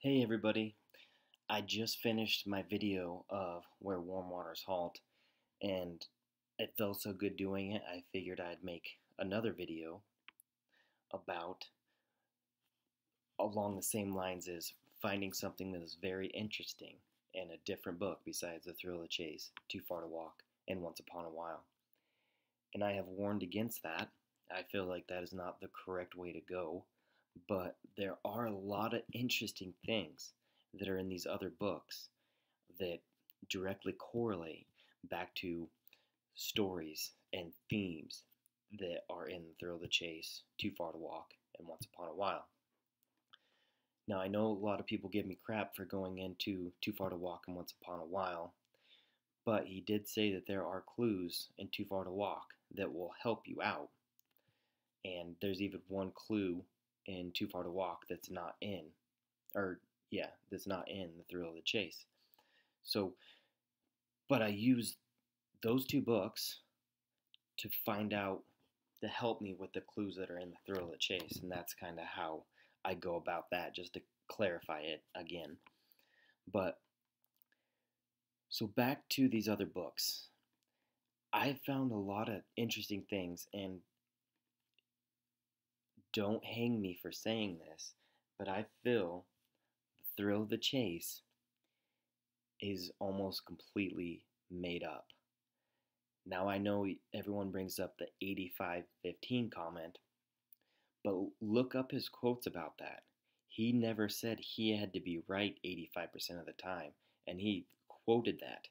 Hey everybody, I just finished my video of Where Warm Waters Halt, and it felt so good doing it, I figured I'd make another video about along the same lines as finding something that is very interesting in a different book besides The Thrill of the Chase, Too Far to Walk, and Once Upon a While. And I have warned against that. I feel like that is not the correct way to go, but there are a lot of interesting things that are in these other books that directly correlate back to stories and themes that are in Thrill of the Chase, Too Far to Walk, and Once Upon a While. Now, I know a lot of people give me crap for going into Too Far to Walk and Once Upon a While, but he did say that there are clues in Too Far to Walk that will help you out. And there's even one clue in Too Far to Walk that's not in, that's not in The Thrill of the Chase. So, but I use those two books to find out, to help me with the clues that are in The Thrill of the Chase, and that's kind of how I go about that, just to clarify it again. But, so back to these other books. I found a lot of interesting things, and don't hang me for saying this, but I feel The Thrill of the Chase is almost completely made up. Now I know everyone brings up the 85-15 comment, but look up his quotes about that. He never said he had to be right 85% of the time, and he quoted that.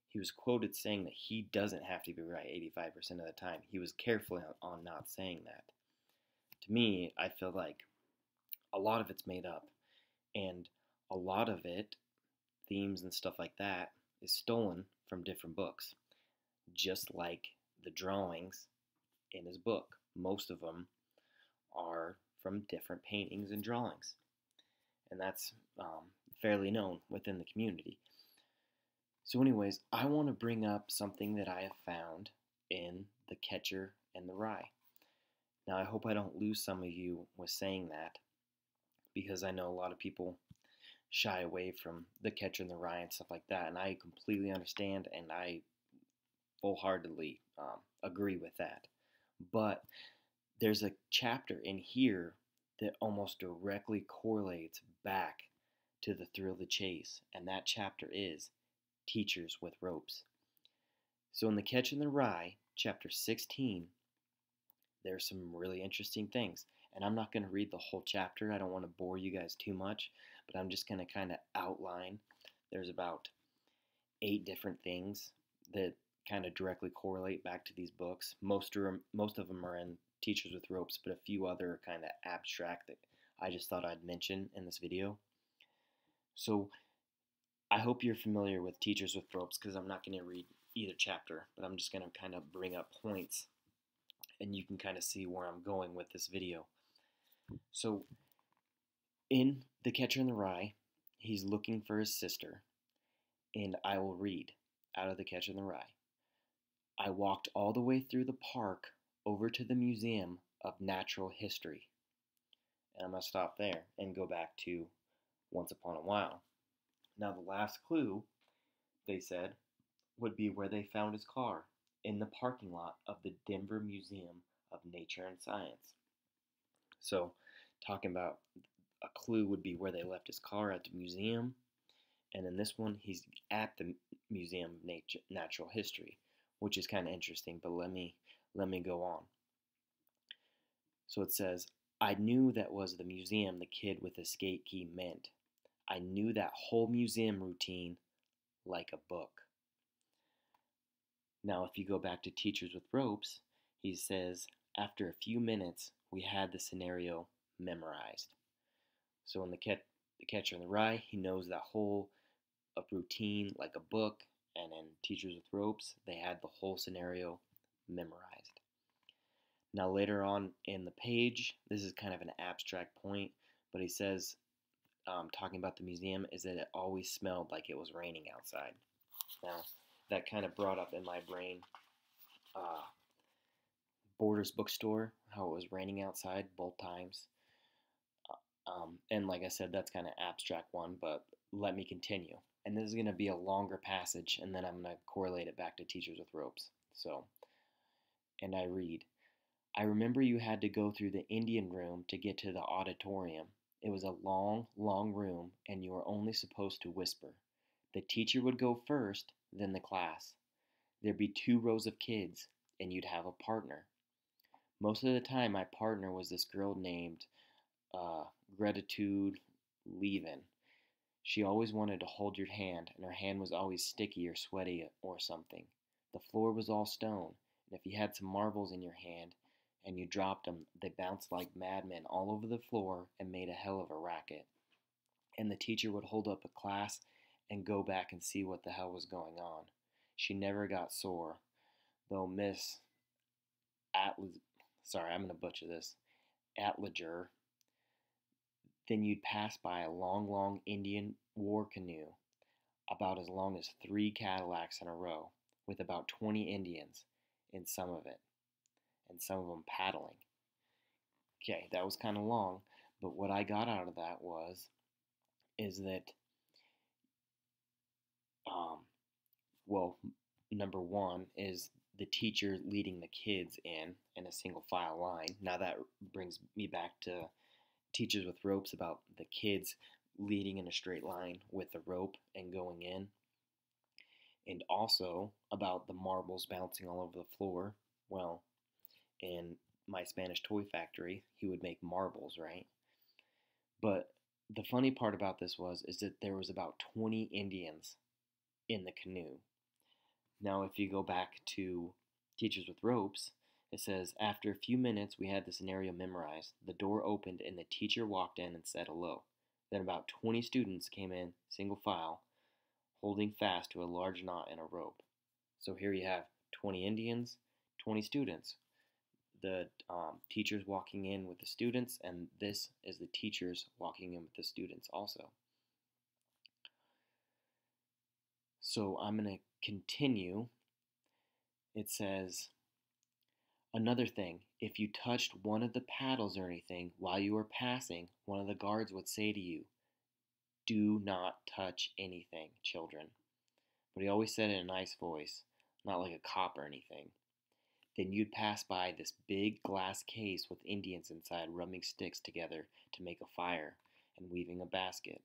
He was quoted saying that he doesn't have to be right 85% of the time. He was careful on not saying that. To me, I feel like a lot of it's made up, and a lot of it, themes and stuff like that, is stolen from different books. Just like the drawings in his book. Most of them are from different paintings and drawings. And that's fairly known within the community. So anyways, I want to bring up something that I have found in The Catcher and the Rye. Now, I hope I don't lose some of you with saying that, because I know a lot of people shy away from The Catcher and the Rye and stuff like that, and I completely understand, and I wholeheartedly agree with that. But there's a chapter in here that almost directly correlates back to The Thrill of the Chase, and that chapter is Teachers with Ropes. So in The Catcher and the Rye, chapter 16, there's some really interesting things. And I'm not going to read the whole chapter. I don't want to bore you guys too much, but I'm just going to kind of outline. There's about 8 different things that kind of directly correlate back to these books. Most of them are in Teachers with Ropes, but a few other kind of abstract that I just thought I'd mention in this video. So I hope you're familiar with Teachers with Ropes, because I'm not going to read either chapter, but I'm just going to kind of bring up points, and you can kind of see where I'm going with this video. So in The Catcher in the Rye, he's looking for his sister, and I will read out of The Catcher in the Rye. I walked all the way through the park over to the Museum of Natural History. And I'm going to stop there and go back to Once Upon a While. Now, the last clue, they said, would be where they found his car, in the parking lot of the Denver Museum of Nature and Science. So, talking about a clue would be where they left his car at the museum, and in this one, he's at the Museum of Natural History, which is kind of interesting, but let me go on. So it says, I knew that was the museum the kid with the skate key meant. I knew that whole museum routine like a book. Now, if you go back to Teachers with Ropes, he says, after a few minutes, we had the scenario memorized. So in The Catcher in the Rye, he knows that whole routine like a book, and in Teachers with Ropes, they had the whole scenario memorized. Now later on in the page, this is kind of an abstract point, but he says, talking about the museum, is that it always smelled like it was raining outside. Now, that kind of brought up in my brain Borders bookstore, how it was raining outside both times. And like I said, that's kind of abstract one, but let me continue. And this is going to be a longer passage, and then I'm going to correlate it back to Teachers with Ropes. So, and I read, I remember you had to go through the Indian room to get to the auditorium. It was a long, long room, and you were only supposed to whisper. The teacher would go first, then the class. There'd be 2 rows of kids, and you'd have a partner. Most of the time, my partner was this girl named uh, Gratitude Levin. She always wanted to hold your hand, and her hand was always sticky or sweaty or something. The floor was all stone, and if you had some marbles in your hand and you dropped them, they bounced like madmen all over the floor and made a hell of a racket. And the teacher would hold up a class and go back and see what the hell was going on. She never got sore, though Miss Atlas, sorry, I'm going to butcher this, Atlager. Then you'd pass by a long, long Indian war canoe, about as long as 3 Cadillacs in a row, with about 20 Indians in some of it, and some of them paddling. Okay, that was kind of long, but what I got out of that is that, um, well, number one is the teacher leading the kids in a single file line. Now that brings me back to Teachers with Ropes about the kids leading in a straight line with the rope and going in, and also about the marbles bouncing all over the floor. Well, in my Spanish toy factory, he would make marbles, right? But the funny part about this is that there was about 20 Indians in the canoe. Now, if you go back to Teachers with Ropes, it says, after a few minutes, we had the scenario memorized. The door opened and the teacher walked in and said hello. Then about 20 students came in, single file, holding fast to a large knot in a rope. So here you have 20 Indians, 20 students. The teachers walking in with the students, and this is the teachers walking in with the students also. So I'm going to continue. It says, another thing, if you touched one of the paddles or anything while you were passing, one of the guards would say to you, do not touch anything, children. But he always said it in a nice voice, not like a cop or anything. Then you'd pass by this big glass case with Indians inside rubbing sticks together to make a fire and weaving a basket.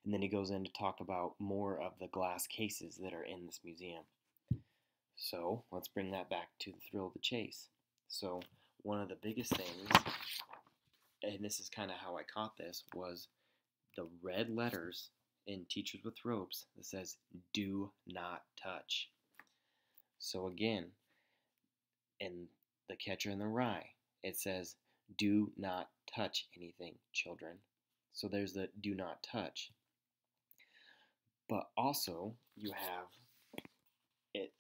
And then he goes in to talk about more of the glass cases that are in this museum. So let's bring that back to the thrill of the chase. So one of the biggest things, and this is kind of how I caught this, was the red letters in Teachers with Ropes that says, do not touch. So again, in The Catcher in the Rye, it says, do not touch anything, children. So there's the do not touch. But also, you have,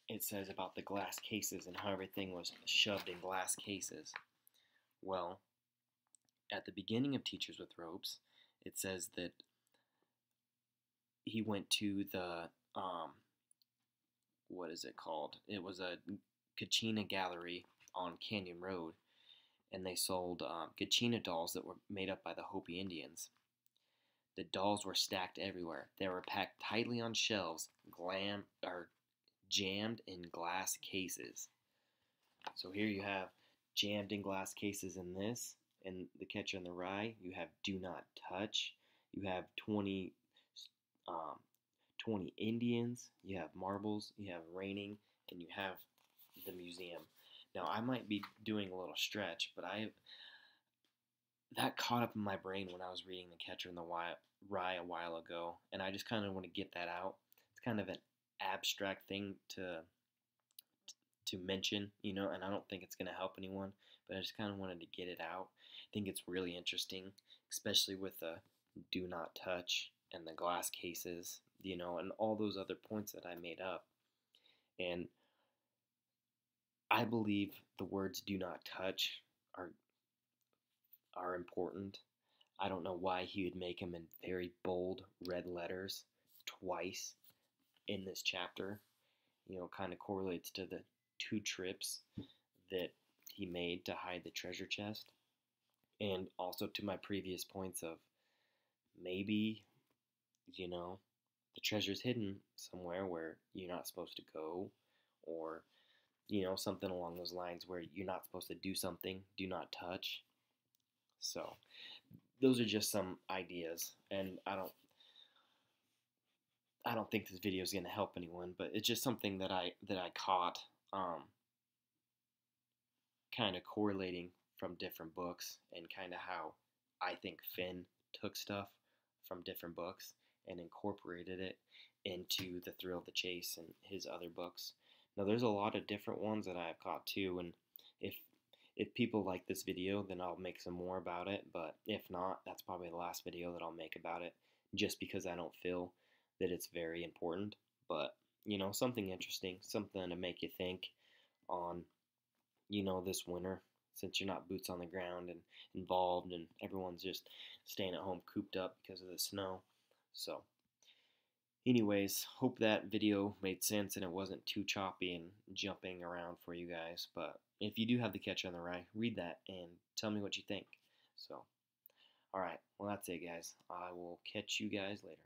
it says about the glass cases and how everything was shoved in glass cases. Well, at the beginning of Teachers with Ropes, it says that he went to the, what is it called? It was a Kachina gallery on Canyon Road, and they sold Kachina dolls that were made up by the Hopi Indians. The dolls were stacked everywhere. They were packed tightly on shelves, jammed in glass cases. So here you have jammed in glass cases in this, and The Catcher in the Rye. You have do not touch. You have 20 Indians. You have marbles. You have raining, and you have the museum. Now I might be doing a little stretch, but that caught up in my brain when I was reading The Catcher in the Rye a while ago, and I just kind of want to get that out. It's kind of an abstract thing to mention, and I don't think it's going to help anyone, but I just kind of wanted to get it out. I think it's really interesting, especially with the do not touch and the glass cases, and all those other points that I made up. And I believe the words do not touch are important. I don't know why he would make them in very bold red letters twice in this chapter. Kind of correlates to the 2 trips that he made to hide the treasure chest. And also to my previous points of maybe, you know, the treasure's hidden somewhere where you're not supposed to go, or, something along those lines where you're not supposed to do something, do not touch. So, those are just some ideas, and I don't think this video is going to help anyone, but it's just something that I caught, kind of correlating from different books, and kind of how I think Finn took stuff from different books and incorporated it into The Thrill of the Chase and his other books. Now, there's a lot of different ones that I've caught too, and if if people like this video, then I'll make some more about it. But if not, that's probably the last video that I'll make about it, just because I don't feel that it's very important. But something interesting, something to make you think on this winter, since you're not boots on the ground and involved, and everyone's just staying at home cooped up because of the snow. So, anyways, hope that video made sense and it wasn't too choppy and jumping around for you guys. But if you do have the Catcher in the Rye, read that and tell me what you think. So, alright, well, that's it, guys. I will catch you guys later.